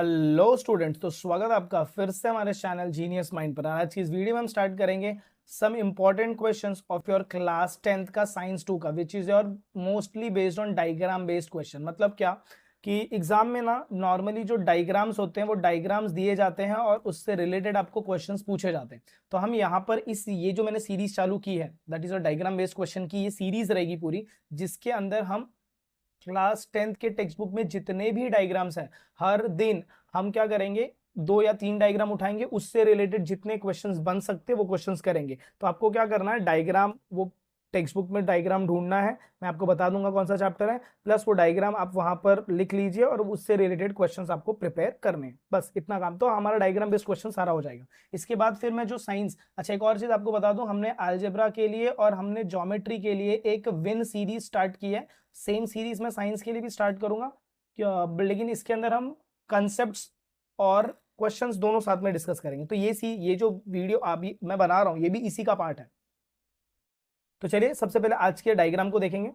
Hello students, तो स्वागत है आपका फिर से हमारे चैनल जीनियस माइंड पर। आज की इस वीडियो में हम स्टार्ट करेंगे some important questions of your class 10th का साइंस 2 का, which is your mostly based on diagram based question. मतलब क्या कि एग्जाम में ना नॉर्मली जो डायग्राम्स होते हैं वो डायग्राम्स दिए जाते हैं और उससे रिलेटेड आपको क्वेश्चंस पूछे जाते हैं। तो हम यहाँ पर ये जो मैंने सीरीज चालू की है that is your diagram based question की, ये सीरीज रहेगी पूरी, जिसके अंदर हम क्लास 10th के टेक्स्ट बुक में जितने भी डायग्राम्स हैं हर दिन हम क्या करेंगे, 2 या 3 डायग्राम उठाएंगे, उससे रिलेटेड जितने क्वेश्चंस बन सकते हैं वो क्वेश्चंस करेंगे। तो आपको क्या करना है, डायग्राम वो टेक्स्ट बुक में डायग्राम ढूंढना है, मैं आपको बता दूंगा कौन सा चैप्टर है, प्लस वो डायग्राम आप वहां पर लिख लीजिए और उससे रिलेटेड क्वेश्चंस आपको प्रिपेयर करने हैं। बस इतना काम, तो हमारा डायग्राम बेस्ड क्वेश्चन सारा हो जाएगा। इसके बाद फिर मैं जो साइंस, अच्छा एक और चीज आपको बता दूं, हमने अलजेब्रा के लिए और हमने ज्योमेट्री के लिए एक विन सीरीज स्टार्ट की है। सेम सीरीज में साइंस के लिए भी स्टार्ट करूंगा, लेकिन इसके अंदर हम कंसेप्ट्स और क्वेश्चंस दोनों साथ में डिस्कस करेंगे। तो ये जो वीडियो अभी मैं बना रहा हूं ये भी इसी का पार्ट है। तो चलिए सबसे पहले आज के डायग्राम को देखेंगे।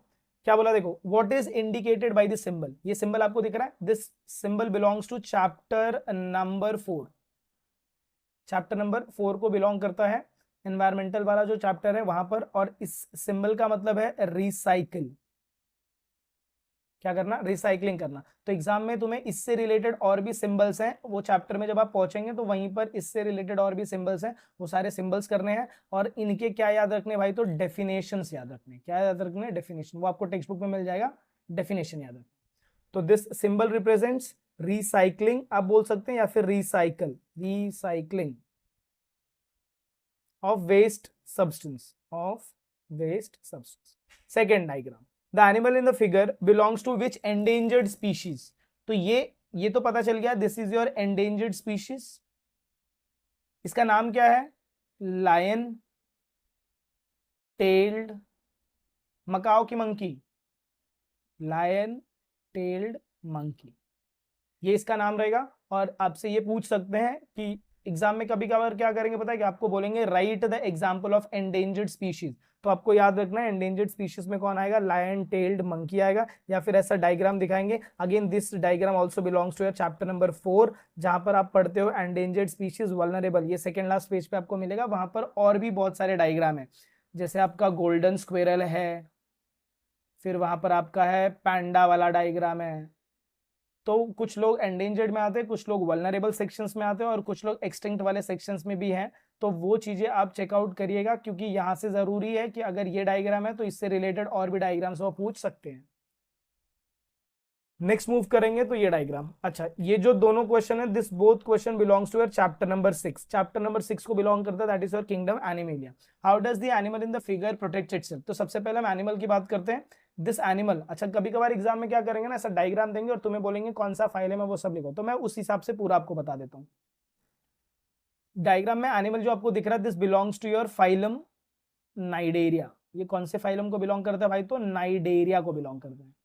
क्या बोला, देखो, what is indicated by this symbol. ये सिंबल आपको दिख रहा है, this symbol belongs to chapter number 4। Chapter number 4 को बिलोंग करता है, एनवायरमेंटल वाला जो चैप्टर है वहां पर। और इस सिंबल का मतलब है रिसाइकिल। क्या करना, रिसाइकलिंग करना। तो एग्जाम में तुम्हें इससे रिलेटेड और भी सिंबल्स हैं, वो चैप्टर में जब आप पहुंचेंगे तो वहीं पर इससे रिलेटेड और भी सिंबल्स हैं, वो सारे सिंबल्स करने हैं। और इनके क्या याद रखने भाई, तो डेफिनेशंस याद रखने। क्या याद रखने, डेफिनेशन, वो आपको टेक्स्ट बुक में मिल जाएगा, डेफिनेशन याद रखना। तो दिस सिंबल रिप्रेजेंट्स रिसाइकलिंग आप बोल सकते हैं, या फिर recycle, recycling of waste substance. Second diagram, the animal in the figure belongs to which endangered species। तो ये तो पता चल गया, this is your endangered species। इसका नाम क्या है, लायन टेल्ड मकाओ की मंकी, लायन टेल्ड मंकी, ये इसका नाम रहेगा। और आपसे ये पूछ सकते हैं कि एग्जाम में कभी कभार क्या करेंगे पता है कि आपको बोलेंगे right the example of endangered species. तो आपको याद रखना है एंडेंजर्ड स्पीशीज में कौन आएगा, लायन टेल्ड मंकी आएगा, या फिर ऐसा डायग्राम दिखाएंगे। Again this diagram also belongs to your chapter number 4, जहां पर आप पढ़ते हो एंडेंजर्ड स्पीशीज वल्नरेबल। ये सेकंड लास्ट पेज पे आपको मिलेगा, वहां पर और भी बहुत सारे डायग्राम है, जैसे आपका गोल्डन स्क्वेरल है, फिर वहां पर आपका है पैंडा वाला डायग्राम है। तो कुछ लोग एंडेंजर्ड में आते हैं, कुछ लोग वल्नरेबल सेक्शंस में आते हैं, और कुछ लोग एक्सटिंक्ट वाले सेक्शंस में भी हैं। तो वो चीजें आप चेकआउट करिएगा, क्योंकि यहाँ से जरूरी है कि अगर ये डायग्राम है तो इससे रिलेटेड और भी डायग्राम्स वो पूछ सकते हैं। नेक्स्ट मूव करेंगे तो ये डायग्राम, अच्छा ये जो दोनों क्वेश्चन है, this both question belongs to your chapter number 6। Chapter number 6 को बिलोंग करता है, that is your kingdom animalia. How does the animal in the figure protect itself. तो सबसे पहले हम एनिमल की बात करते हैं, दिस एनिमल। अच्छा कभी कभार एग्जाम में क्या करेंगे ना, ऐसा डायग्राम देंगे और तुम्हें बोलेंगे कौन सा फाइल है, मैं वो सब लिखो, तो मैं उस हिसाब से पूरा आपको बता देता हूँ। डायग्राम में एनिमल जो आपको दिख रहा है, this belongs to your phylum cnidaria. ये कौन से फाइलम को बिलोंग करता है भाई, तो नाइडेरिया को बिलोंग करता है।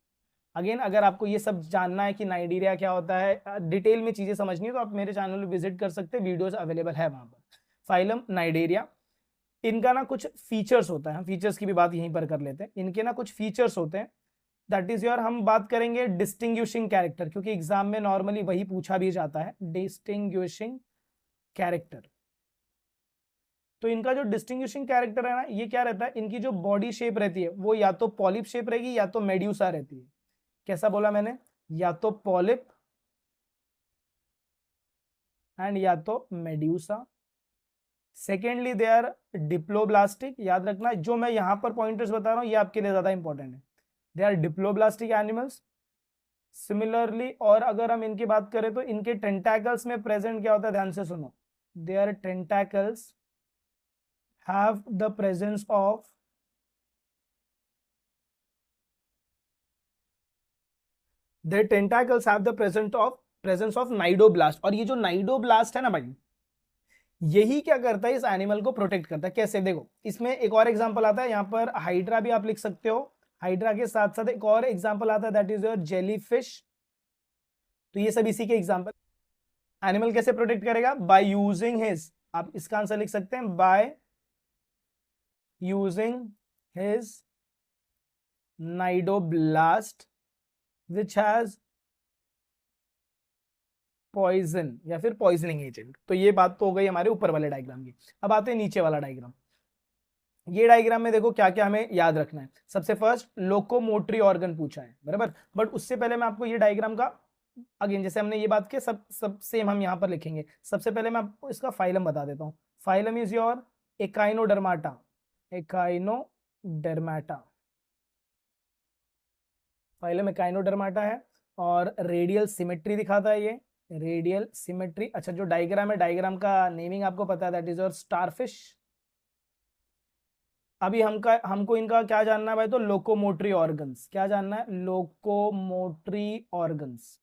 अगेन अगर आपको ये सब जानना है कि नाइडेरिया क्या होता है, डिटेल में चीजें समझनी है, तो आप मेरे चैनल में विजिट कर सकते हैं, वीडियोस अवेलेबल है वहां पर। फाइलम नाइडेरिया, इनका ना कुछ फीचर्स होता है, हम फीचर्स की भी बात यहीं पर कर लेते हैं। इनके ना कुछ फीचर्स होते हैं, दैट इज योर, हम बात करेंगे डिस्टिंग्विशिंग कैरेक्टर, क्योंकि एग्जाम में नॉर्मली वही पूछा भी जाता है, डिस्टिंग्विशिंग कैरेक्टर। तो इनका जो डिस्टिंग्विशिंग कैरेक्टर है ना, ये क्या रहता है, इनकी जो बॉडी शेप रहती है वो या तो पॉलिप शेप रहेगी या तो मेड्यूसा रहती है। कैसा बोला मैंने, या तो पॉलिप एंड या तो medusa. Secondly they are diploblastic, याद रखना जो मैं यहां पर पॉइंटर्स बता रहा हूं ये आपके लिए ज्यादा इंपॉर्टेंट है। They are diploblastic animals. Similarly, और अगर हम इनकी बात करें तो इनके टेंटाकल्स में प्रेजेंट क्या होता है, ध्यान से सुनो, their tentacles have the presence of their tentacles have the presence of cnidoblast. और ये जो नाइडोब्लास्ट है ना भाई, यही क्या करता है, इस एनिमल को प्रोटेक्ट करता है। कैसे, देखो इसमें एक और एग्जांपल आता है, यहां पर हाइड्रा भी आप लिख सकते हो, हाइड्रा के साथ साथ एक और एग्जांपल आता है, दैट इज योर जेलीफिश। तो ये सब इसी के एग्जांपल। एनिमल कैसे प्रोटेक्ट करेगा, बाय यूजिंग हिज, आप इसका आंसर लिख सकते हैं, by using his cnidoblast which has poison या फिर पॉइजनिंग एजेंट। तो ये बात तो हो गई हमारे ऊपर वाले डायग्राम की। अब आते हैं नीचे वाला डायग्राम। ये डायग्राम में देखो क्या क्या हमें याद रखना है। सबसे फर्स्ट लोकोमोटरी ऑर्गन पूछा है, बराबर। बट उससे पहले मैं आपको ये डायग्राम का अगेन जैसे हमने ये बात की सब सेम हम यहाँ पर लिखेंगे। सबसे पहले मैं आपको इसका फाइलम बता देता हूँ। Phylum is your Echinodermata. Echinodermata, phylum Echinodermata है। और रेडियल सिमेट्री दिखाता है ये, रेडियल सिमेट्री। अच्छा, जो डायग्राम है, डायग्राम का नेमिंग आपको पता है, दैट इज योर स्टारफिश। अभी हमको इनका क्या जानना है भाई? तो लोकोमोटरी ऑर्गन्स। क्या जानना है? Locomotory organs.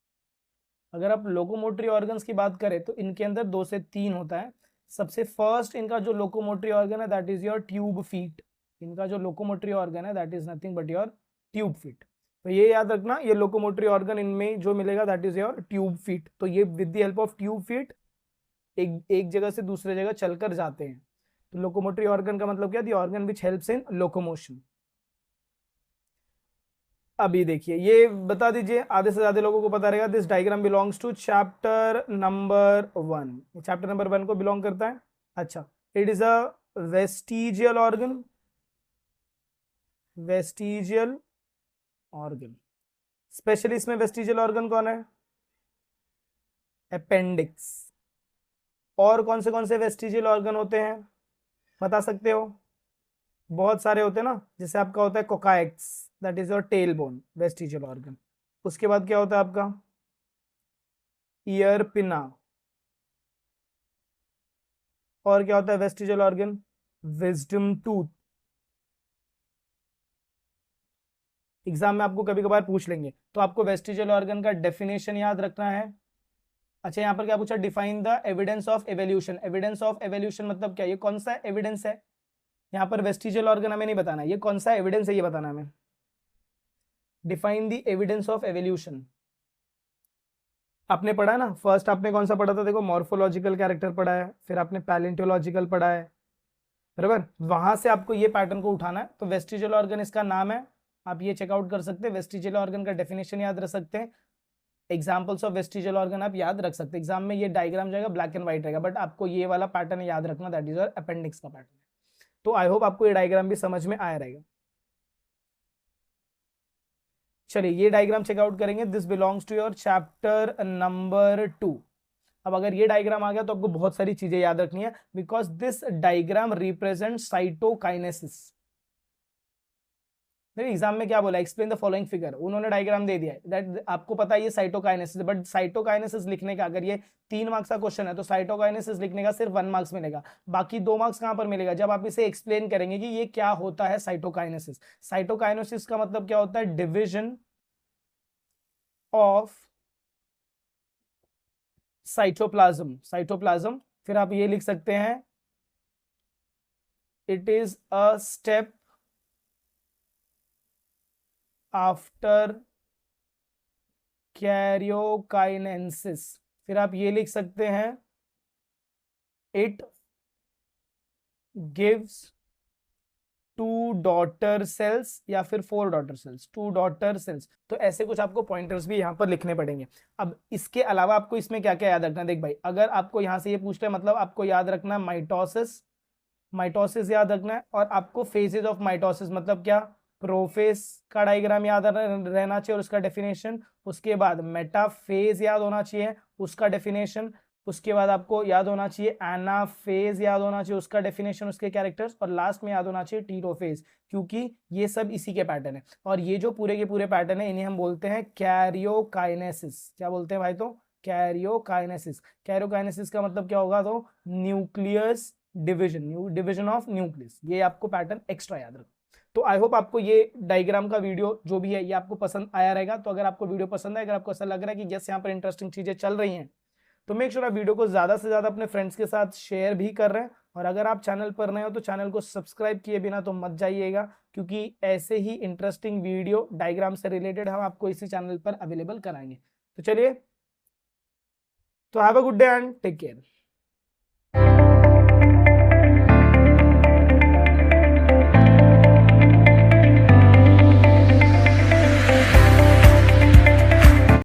अगर आप लोकोमोटरी ऑर्गन्स की बात करें तो इनके अंदर 2 से 3 होता है। सबसे फर्स्ट इनका जो लोकोमोटरी ऑर्गन है that is your tube feet. इनका जो लोकोमोटरी ऑर्गन है that is nothing but your tube feet. तो ये याद रखना, ये लोकोमोटरी ऑर्गन इनमें जो मिलेगा that is your tube feet. तो ये with the help of tube feet एक जगह से दूसरे जगह चलकर जाते हैं। तो लोकोमोटरी ऑर्गन का मतलब क्या? The organ which helps in locomotion. अभी देखिए, ये बता दीजिए, आधे से ज्यादा लोगों को पता रहेगा। This diagram belongs to chapter number 1। Chapter number 1 को बिलोंग करता है। अच्छा, it is a vestigial organ. Vestigial organ, specially इसमें वेस्टिजियल ऑर्गन कौन है? अपेंडिक्स। और कौन से वेस्टिजियल ऑर्गन होते हैं बता सकते हो? बहुत सारे होते हैं ना, जैसे आपका होता है coccyx, that is your tail bone, vestigial organ. उसके बाद क्या होता है आपका? ईयर पिना। और क्या होता है vestigial organ? Wisdom tooth. Exam में आपको कभी कभार पूछ लेंगे, तो आपको वेस्टिजियल ऑर्गन का डेफिनेशन याद रखना है। अच्छा, यहाँ पर क्या पूछा? Define the evidence of evolution. Evidence of evolution मतलब क्या? ये कौन सा एविडेंस है? यहाँ पर वेस्टिजियल ऑर्गन हमें नहीं बताना, ये कौन सा एविडेंस है ये बताना हमें। Define the evidence of evolution. आपने पढ़ा ना, फर्स्ट आपने कौन सा पढ़ा था? देखो, मॉर्फोलॉजिकल कैरेक्टर पढ़ा है, फिर आपने पैलेंटोलॉजिकल पढ़ा है, बराबर। वहां से आपको ये पैटर्न को उठाना है। तो वेस्टिजियल ऑर्गन इसका नाम है, आप ये चेकआउट कर सकते हैं। वेस्टिजियल ऑर्गन का डेफिनेशन याद रख सकते हैं। एग्जाम्पल्स ऑफ वेस्टिजियल ऑर्गन आप याद रख सकते हैं। एग्जाम में ये डायग्राम जाएगा, ब्लैक एंड व्हाइट रहेगा, बट आपको ये वाला पैटर्न याद रखना, दैट इज योर अपेंडिक्स का पैटर्न। तो आई होप आपको ये डायग्राम भी समझ में आया रहेगा। चलिए, ये डायग्राम चेकआउट करेंगे। This belongs to your chapter number 2। अब अगर ये डायग्राम आ गया तो आपको बहुत सारी चीजें याद रखनी है, because this diagram represent cytokinesis. Exam में क्या बोला? Explain the following figure. उन्होंने डायग्राम दे दिया है, दैट आपको पता है ये साइटोकाइनेसिस। बट साइटोकाइनेसिस लिखने का, अगर ये 3 मार्क्स का क्वेश्चन है तो साइटोकाइनेसिस लिखने का सिर्फ 1 मार्क्स मिलेगा। बाकी 2 मार्क्स कहां पर मिलेगा? जब आप इसे एक्सप्लेन करेंगे कि ये क्या होता है साइटोकाइनेसिस। साइटोकाइनेसिस का मतलब क्या होता है? Division of cytoplasm. साइटोप्लाज्म, फिर आप ये लिख सकते हैं, it is a step after karyokinesis. फिर आप ये लिख सकते हैं, इट गिव्स 2 डॉटर सेल्स या फिर 4 डॉटर सेल्स, 2 डॉटर सेल्स। तो ऐसे कुछ आपको पॉइंटर्स भी यहाँ पर लिखने पड़ेंगे। अब इसके अलावा आपको इसमें क्या क्या याद रखना है? देख भाई, अगर आपको यहाँ से ये पूछ रहे हैं, मतलब आपको याद रखना है माइटोसिस। माइटोसिस याद रखना है। और आपको फेजेस ऑफ माइटोसिस मतलब क्या? प्रोफेज का डायग्राम याद रहना चाहिए और उसका डेफिनेशन। उसके बाद मेटाफेज याद होना चाहिए, उसका डेफिनेशन। उसके बाद आपको याद होना चाहिए एनाफेज, याद होना चाहिए उसका डेफिनेशन, उसके कैरेक्टर्स। और लास्ट में याद होना चाहिए टीरोफेज, क्योंकि ये सब इसी के पैटर्न है। और ये जो पूरे के पूरे पैटर्न है, इन्हें हम बोलते हैं कैरियोकाइनेसिस। क्या बोलते हैं भाई? तो कैरियोकाइनेसिस। कैरियोकाइनेसिस का मतलब क्या होगा? तो nucleus division, division of nucleus. ये आपको पैटर्न एक्स्ट्रा याद रखो। तो आई होप आपको ये डायग्राम का वीडियो जो भी है ये आपको पसंद आया रहेगा। तो अगर आपको वीडियो पसंद है, अगर आपको ऐसा लग रहा है कि यस यहाँ पर इंटरेस्टिंग चीजें चल रही हैं, तो मेक श्योर आप वीडियो को ज्यादा से ज्यादा अपने फ्रेंड्स के साथ शेयर भी कर रहे हैं। और अगर आप चैनल पर नए हो तो चैनल को सब्सक्राइब किए बिना तो मत जाइएगा, क्योंकि ऐसे ही इंटरेस्टिंग वीडियो डायग्राम से रिलेटेड हम आपको इसी चैनल पर अवेलेबल कराएंगे। तो चलिए, तो have a good day and take care.